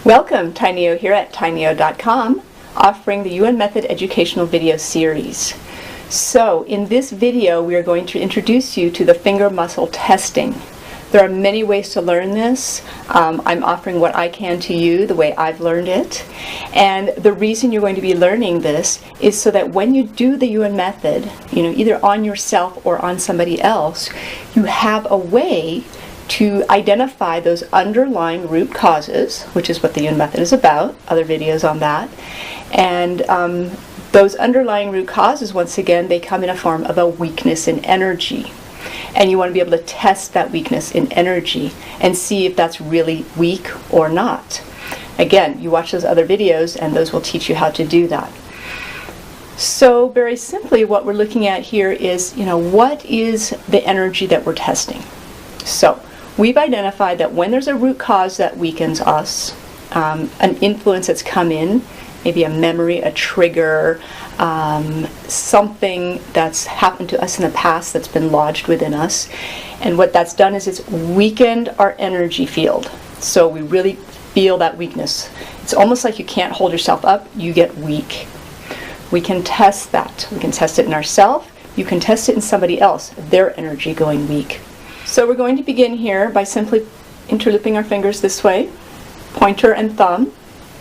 Welcome, Tai Njio here at tainjio.com, offering the Yuen Method educational video series. So, in this video, we are going to introduce you to the finger muscle testing. There are many ways to learn this. I'm offering what I can to you, the way I've learned it. And the reason you're going to be learning this is so that when you do the Yuen Method, either on yourself or on somebody else, you have a way to identify those underlying root causes, which is what the Yuen Method is about, other videos on that. And those underlying root causes, once again, they come in a form of a weakness in energy. And you want to be able to test that weakness in energy and see if that's really weak or not. Again, you watch those other videos and those will teach you how to do that. So very simply, what we're looking at here is, what is the energy that we're testing? So we've identified that when there's a root cause that weakens us, an influence that's come in, maybe a memory, a trigger, something that's happened to us in the past that's been lodged within us. And what that's done is it's weakened our energy field. So we really feel that weakness. It's almost like you can't hold yourself up, you get weak. We can test that. We can test it in ourselves. You can test it in somebody else, their energy going weak. So we're going to begin here by simply interlooping our fingers this way, pointer and thumb,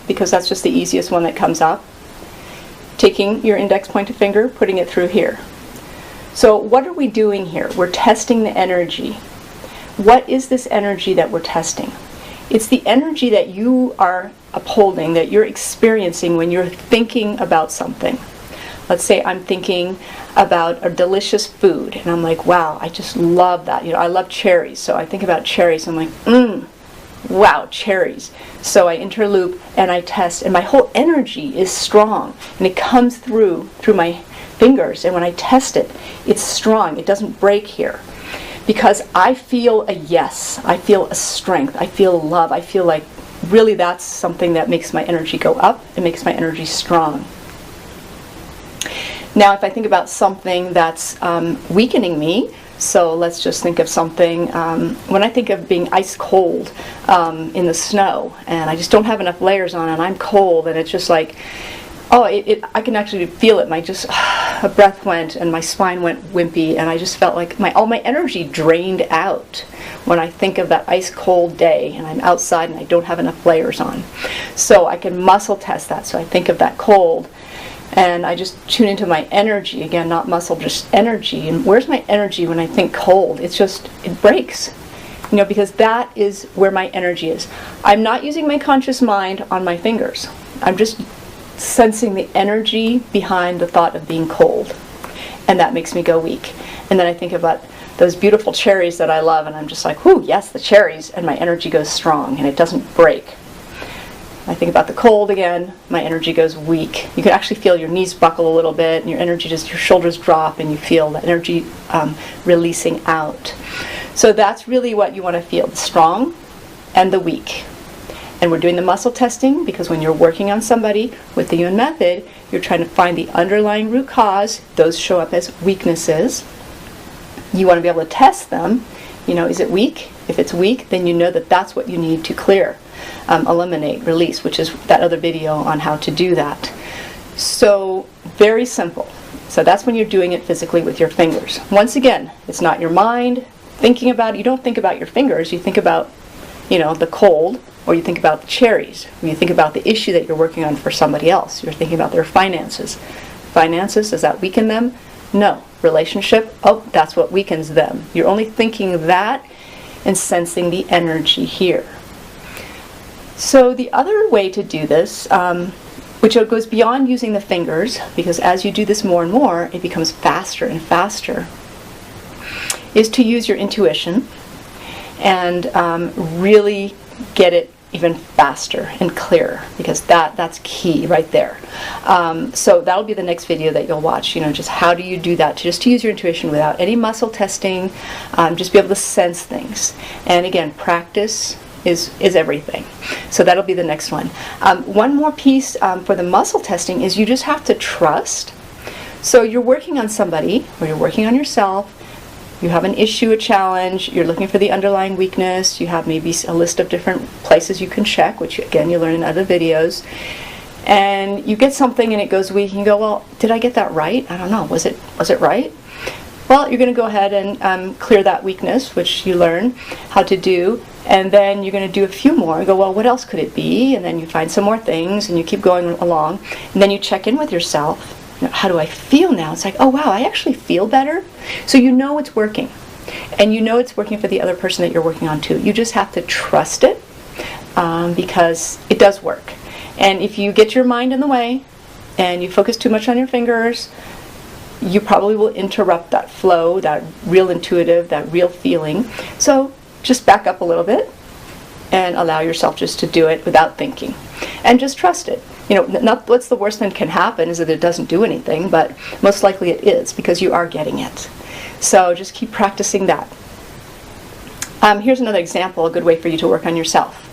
because that's just the easiest one that comes up. Taking your index pointer finger, putting it through here. So what are we doing here? We're testing the energy. What is this energy that we're testing? It's the energy that you are upholding, that you're experiencing when you're thinking about something. Let's say I'm thinking about a delicious food, and I'm like, wow, I just love that. I love cherries, so I think about cherries. I'm like, wow, cherries. So I interloop and I test, and my whole energy is strong, and it comes through my fingers, and when I test it, it's strong. It doesn't break here. Because I feel a yes, I feel a strength, I feel love, I feel like really that's something that makes my energy go up, it makes my energy strong. Now, if I think about something that's weakening me, so let's just think of something, when I think of being ice cold in the snow, and I just don't have enough layers on, and I'm cold, and it's just like, I can actually feel it. A breath went, and my spine went wimpy, and I just felt like all my energy drained out when I think of that ice cold day, and I'm outside, and I don't have enough layers on. So I can muscle test that. So I think of that cold, and I just tune into my energy, again, not muscle, just energy. And where's my energy when I think cold? It breaks, because that is where my energy is. I'm not using my conscious mind on my fingers. I'm just sensing the energy behind the thought of being cold. And that makes me go weak. And then I think about those beautiful cherries that I love, and I'm just like, whoo, yes, the cherries, and my energy goes strong, and it doesn't break. I think about the cold again, my energy goes weak. You can actually feel your knees buckle a little bit, and your shoulders drop, and you feel the energy releasing out. So that's really what you want to feel, the strong and the weak. And we're doing the muscle testing because when you're working on somebody with the Yuen Method, you're trying to find the underlying root cause. Those show up as weaknesses. You want to be able to test them. Is it weak? If it's weak, then you know that that's what you need to clear. Eliminate, release, which is that other video on how to do that. So very simple. So that's when you're doing it physically with your fingers. Once again, it's not your mind thinking about it. You don't think about your fingers. You think about, the cold, or you think about the cherries, or you think about the issue that you're working on for somebody else. You're thinking about their finances. Finances, does that weaken them? No. Relationship, that's what weakens them. You're only thinking that and sensing the energy here. So the other way to do this, which goes beyond using the fingers, because as you do this more and more, it becomes faster and faster, is to use your intuition and really get it even faster and clearer, because that's key right there. So that'll be the next video that you'll watch, just how do you do that, just to use your intuition without any muscle testing, just be able to sense things. And again, practice is everything. So that'll be the next one. One more piece for the muscle testing is you just have to trust. So you're working on somebody, or you're working on yourself, You have an issue, a challenge, you're looking for the underlying weakness, you have maybe a list of different places you can check, which again you learn in other videos, and you get something and it goes weak, and you go, well, did I get that right? I don't know, was it right? Well, you're going to go ahead and clear that weakness, which you learn how to do, and then you're going to do a few more and go, well, what else could it be? And then you find some more things and you keep going along, and then you check in with yourself. How do I feel now? It's like, oh wow, I actually feel better. So you know it's working. And you know it's working for the other person that you're working on too. You just have to trust it because it does work. And if you get your mind in the way and you focus too much on your fingers, you probably will interrupt that flow, that real intuitive, that real feeling. So just back up a little bit and allow yourself just to do it without thinking. And just trust it. You know, not what's the worst that can happen is that it doesn't do anything, but most likely it is because you are getting it. So just keep practicing that. Here's another example, a good way for you to work on yourself.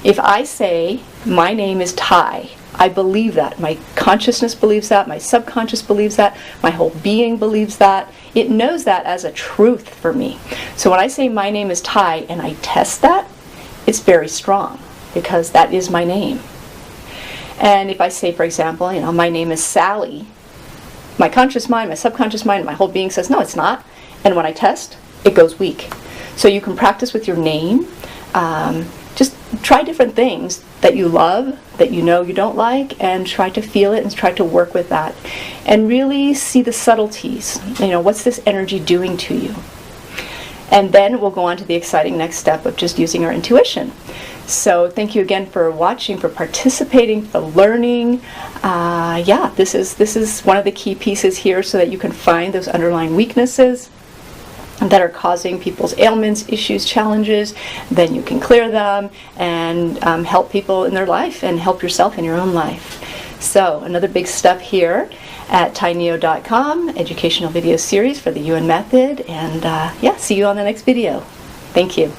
If I say, my name is Tai, I believe that. My consciousness believes that. My subconscious believes that. My whole being believes that. It knows that as a truth for me. So when I say my name is Tai and I test that, it's very strong because that is my name. And if I say, for example, you know, my name is Sally, my conscious mind, my subconscious mind, my whole being says, no, it's not. And when I test, it goes weak. So you can practice with your name. Just try different things that you love, that you know you don't like, and try to feel it and try to work with that. And really see the subtleties. You know, what's this energy doing to you? And then we'll go on to the exciting next step of just using our intuition. So thank you again for watching, for participating, for learning. This is one of the key pieces here so that you can find those underlying weaknesses that are causing people's ailments, issues, challenges. Then you can clear them and help people in their life and help yourself in your own life. So another big step here at tainjio.com, educational video series for the Yuen method. And see you on the next video. Thank you.